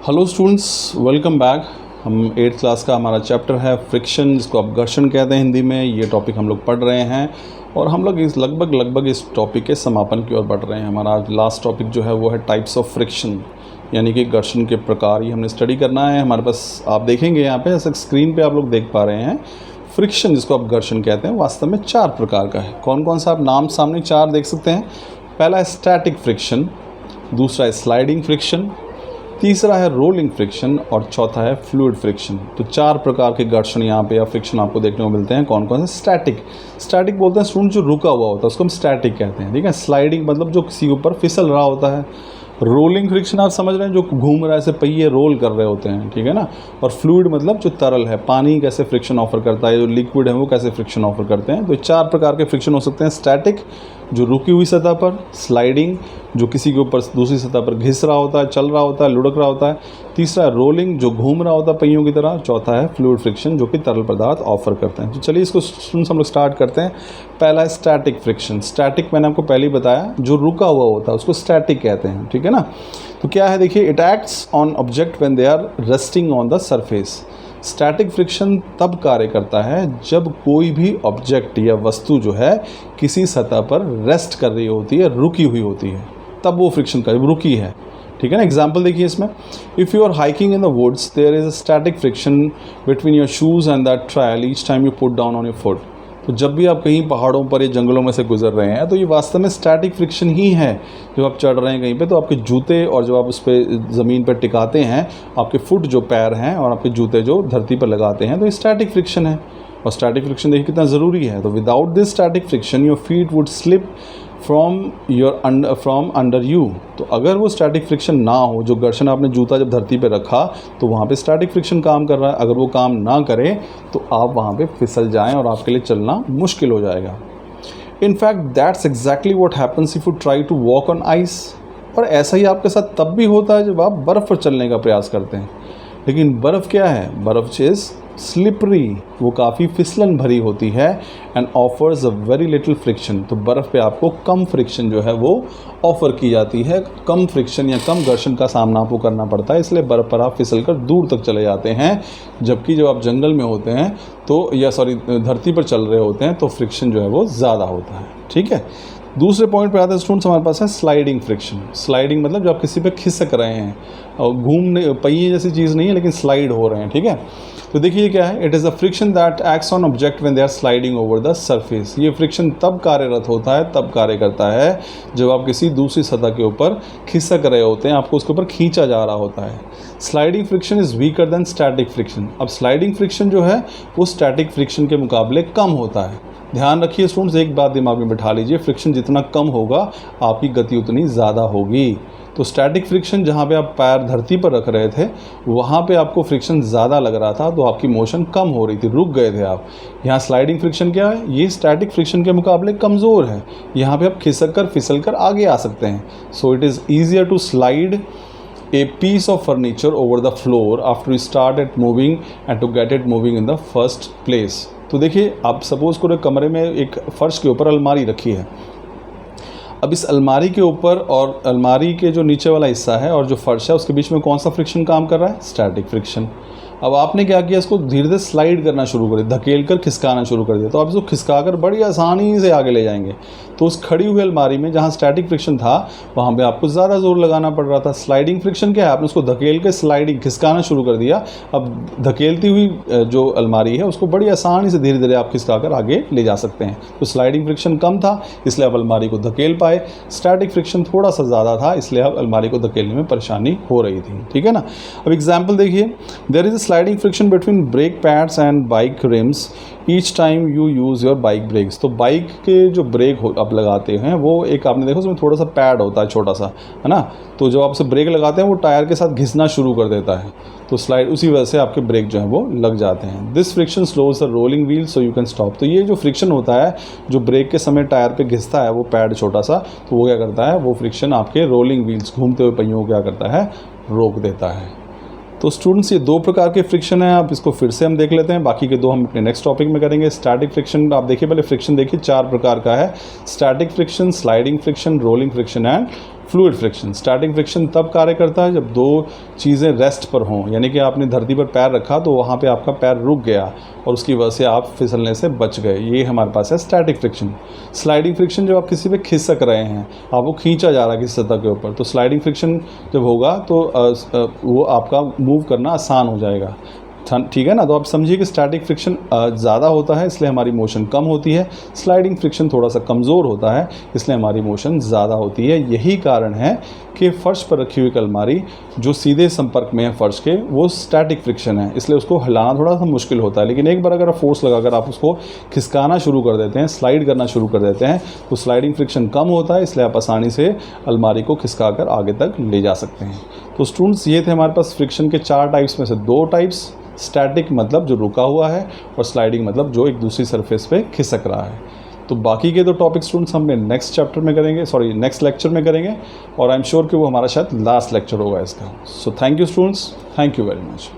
Hello students, welcome back. हम 8th class का हमारा चैप्टर है फ्रिक्शन, जिसको आप घर्षण कहते हैं हिंदी में। ये टॉपिक हम लोग पढ़ रहे हैं और हम लोग इस लगभग इस टॉपिक के समापन की ओर बढ़ रहे हैं। हमारा आज लास्ट टॉपिक जो है वो है टाइप्स ऑफ फ्रिक्शन, यानी कि घर्षण के प्रकार। ये हमने स्टडी करना है। हमारे पास आप देखेंगे यहाँ पे ऐसे स्क्रीन पे आप लोग देख पा रहे हैं, फ्रिक्शन जिसको आप घर्षण कहते हैं वास्तव में 4 प्रकार का है। कौन कौन सा आप नाम सामने 4 देख सकते हैं। पहला है स्टैटिक फ्रिक्शन, दूसरा है स्लाइडिंग फ्रिक्शन, तीसरा है रोलिंग फ्रिक्शन और चौथा है फ्लूइड फ्रिक्शन। तो 4 प्रकार के घर्षण यहाँ पे या फ्रिक्शन आपको देखने को मिलते हैं। कौन कौन से? स्टैटिक बोलते हैं स्टूडेंट जो रुका हुआ होता है उसको हम स्टैटिक कहते हैं, ठीक है। स्लाइडिंग मतलब जो किसी के ऊपर फिसल रहा होता है। रोलिंग फ्रिक्शन आप समझ रहे हैं, जो घूम रहा है, ऐसे पहिए रोल कर रहे होते हैं, ठीक है ना। और फ्लूइड मतलब जो तरल है, पानी कैसे फ्रिक्शन ऑफर करता है, जो लिक्विड है वो कैसे फ्रिक्शन ऑफर करते हैं। तो 4 प्रकार के फ्रिक्शन हो सकते हैं। स्टैटिक जो रुकी हुई सतह पर, स्लाइडिंग जो किसी के ऊपर दूसरी सतह पर घिस रहा होता है, चल रहा होता है, लुढ़क रहा होता है, तीसरा है रोलिंग जो घूम रहा होता है पहियों की तरह, चौथा है फ्लूइड फ्रिक्शन जो कि तरल पदार्थ ऑफर करते हैं। तो चलिए इसको हम लोग स्टार्ट करते हैं। पहला है स्टैटिक फ्रिक्शन। स्टैटिक मैंने आपको पहले ही बताया, जो रुका हुआ होता है उसको स्टैटिक कहते हैं, ठीक है ना। तो क्या है देखिए, it acts on object when they are resting on the surface. Static friction तब कार्य करता है जब कोई भी ऑब्जेक्ट या वस्तु जो है किसी सतह पर रेस्ट कर रही होती है, रुकी हुई होती है, तब वो फ्रिक्शन का रुकी है, ठीक है ना। एग्जाम्पल देखिए इसमें, if you are hiking in the woods there is a static friction between your shoes and that trial each time you put down on your foot. तो जब भी आप कहीं पहाड़ों पर या जंगलों में से गुजर रहे हैं तो ये वास्तव में स्टैटिक फ्रिक्शन ही है। जब आप चढ़ रहे हैं कहीं पे तो आपके जूते और जब आप उस पर ज़मीन पर टिकाते हैं, आपके फुट जो पैर हैं और आपके जूते जो धरती पर लगाते हैं, तो ये स्टैटिक फ्रिक्शन है। और स्टैटिक फ्रिक्शन देखिए कितना ज़रूरी है। तो without this static friction your feet would slip from under you. तो अगर वो स्टैटिक फ्रिक्शन ना हो, जो घर्षण आपने जूता जब धरती पे रखा तो वहाँ पे स्टैटिक फ्रिक्शन काम कर रहा है, अगर वो काम ना करे तो आप वहाँ पे फिसल जाएं और आपके लिए चलना मुश्किल हो जाएगा। In fact that's exactly what happens if you try to walk on ice. और ऐसा ही आपके साथ तब भी होता है जब आप बर्फ़ पर चलने का प्रयास करते हैं। लेकिन बर्फ़ क्या है? बर्फ़ इज़ स्लिपरी, वो काफ़ी फिसलन भरी होती है and offers a very little friction. तो बर्फ़ पे आपको कम फ्रिक्शन जो है वो ऑफ़र की जाती है, कम फ्रिक्शन या कम घर्षण का सामना आपको करना पड़ता है, इसलिए बर्फ़ पर आप फिसल कर दूर तक चले जाते हैं। जबकि जब आप जंगल में होते हैं तो धरती पर चल रहे होते हैं तो फ्रिक्शन जो है वो ज़्यादा होता है, ठीक है। दूसरे पॉइंट पे आते हैं स्टूडेंट्स, हमारे पास है स्लाइडिंग फ्रिक्शन। स्लाइडिंग मतलब जब आप किसी पे खिसक रहे हैं और घूमने पहिए जैसी चीज़ नहीं है लेकिन स्लाइड हो रहे हैं, ठीक है। तो देखिए क्या है, it is a friction that acts on object when they are sliding over the surface. ये फ्रिक्शन तब कार्यरत होता है, तब कार्य करता है जब आप किसी दूसरी सतह के ऊपर खिसक रहे होते हैं, आपको उसके ऊपर खींचा जा रहा होता है। Sliding friction is weaker then static friction. अब स्लाइडिंग फ्रिक्शन जो है वो स्टैटिक फ्रिक्शन के मुकाबले कम होता है। ध्यान रखिए स्टूडेंट्स, एक बात दिमाग में बिठा लीजिए, फ्रिक्शन जितना कम होगा आपकी गति उतनी ज़्यादा होगी। तो स्टैटिक फ्रिक्शन जहाँ पे आप पैर धरती पर रख रहे थे वहाँ पे आपको फ्रिक्शन ज़्यादा लग रहा था, तो आपकी मोशन कम हो रही थी, रुक गए थे आप। यहाँ स्लाइडिंग फ्रिक्शन क्या है? ये स्टैटिक फ्रिक्शन के मुकाबले कमज़ोर है। यहाँ पे आप खिसक कर फिसल कर आगे आ सकते हैं। So it is easier to slide a piece of furniture over the floor after you start it moving and to get it moving in the first place। तो देखिए, आप सपोज़ करो कमरे में एक फ़र्श के ऊपर अलमारी रखी है। अब इस अलमारी के ऊपर और अलमारी के जो नीचे वाला हिस्सा है और जो फर्श है उसके बीच में कौन सा फ्रिक्शन काम कर रहा है? Static friction. अब आपने क्या किया, इसको धीरे धीरे स्लाइड करना शुरू कर दिया, धकेल कर खिसकाना शुरू कर दिया, तो आप इसको खिसका कर बड़ी आसानी से आगे ले जाएंगे। तो उस खड़ी हुई अलमारी में जहाँ स्टैटिक फ्रिक्शन था वहाँ पे आपको ज़्यादा जोर लगाना पड़ रहा था। स्लाइडिंग फ्रिक्शन क्या है? आपने उसको धकेल के स्लाइडिंग खिसकाना शुरू कर दिया। अब धकेलती हुई जो अलमारी है उसको बड़ी आसानी से धीरे धीरे आप खिसका कर आगे ले जा सकते हैं। तो स्लाइडिंग फ्रिक्शन कम था इसलिए आप अलमारी को धकेल पाए। स्टैटिक फ्रिक्शन थोड़ा सा ज़्यादा था इसलिए आप अलमारी को धकेलने में परेशानी हो रही थी, ठीक है ना। अब एग्जाम्पल देखिए, there is sliding friction between brake pads and bike rims each time you use your bike brakes. तो बाइक के जो ब्रेक आप लगाते हैं वो एक आपने देखा उसमें थोड़ा सा पैड होता है छोटा सा, है ना। तो जब आप उसे ब्रेक लगाते हैं वो टायर के साथ घिसना शुरू कर देता है, तो स्लाइड उसी वजह से आपके ब्रेक जो है वो लग जाते हैं। This friction slows the rolling wheel so you can stop. तो ये जो फ्रिक्शन होता है जो ब्रेक के समय टायर पे घिसता है वो पैड छोटा सा, तो वो क्या करता है, वो फ्रिक्शन आपके रोलिंग व्हील्स घूमते हुए पहियों को क्या करता है, रोक देता है। तो स्टूडेंट्स ये 2 प्रकार के फ्रिक्शन हैं, आप इसको फिर से हम देख लेते हैं, बाकी के 2 हम अपने नेक्स्ट टॉपिक में करेंगे। स्टैटिक फ्रिक्शन आप देखिए, पहले फ्रिक्शन देखिए 4 प्रकार का है। Static friction, sliding friction, rolling friction and fluid friction, static friction तब कार्य करता है जब दो चीज़ें रेस्ट पर हों, यानी कि आपने धरती पर पैर रखा तो वहाँ पे आपका पैर रुक गया और उसकी वजह से आप फिसलने से बच गए, ये हमारे पास है स्टैटिक फ्रिक्शन। स्लाइडिंग फ्रिक्शन जब आप किसी पे खिसक रहे हैं, आपको खींचा जा रहा है किसी सतह के ऊपर, तो स्लाइडिंग फ्रिक्शन जब होगा तो वो आपका मूव करना आसान हो जाएगा, ठीक है ना। तो आप समझिए कि स्टैटिक फ्रिक्शन ज़्यादा होता है इसलिए हमारी मोशन कम होती है, स्लाइडिंग फ्रिक्शन थोड़ा सा कमज़ोर होता है इसलिए हमारी मोशन ज़्यादा होती है। यही कारण है कि फ़र्श पर रखी हुई अलमारी जो सीधे संपर्क में है फ़र्श के, वो स्टैटिक फ्रिक्शन है, इसलिए उसको हिलाना थोड़ा सा मुश्किल होता है। लेकिन एक बार अगर आप फोर्स लगाकर आप उसको खिसकाना शुरू कर देते हैं, स्लाइड करना शुरू कर देते हैं, तो स्लाइडिंग फ्रिक्शन कम होता है, इसलिए आप आसानी से अलमारी को खिसका कर आगे तक ले जा सकते हैं। तो स्टूडेंट्स, ये थे हमारे पास फ्रिक्शन के 4 टाइप्स में से 2 टाइप्स। स्टैटिक मतलब जो रुका हुआ है और स्लाइडिंग मतलब जो एक दूसरी सरफेस पे खिसक रहा है। तो बाकी के 2 टॉपिक स्टूडेंट्स हमने नेक्स्ट चैप्टर में करेंगे, नेक्स्ट लेक्चर में करेंगे, और आई एम श्योर कि वो हमारा शायद लास्ट लेक्चर होगा इसका। So thank you students, thank you very much.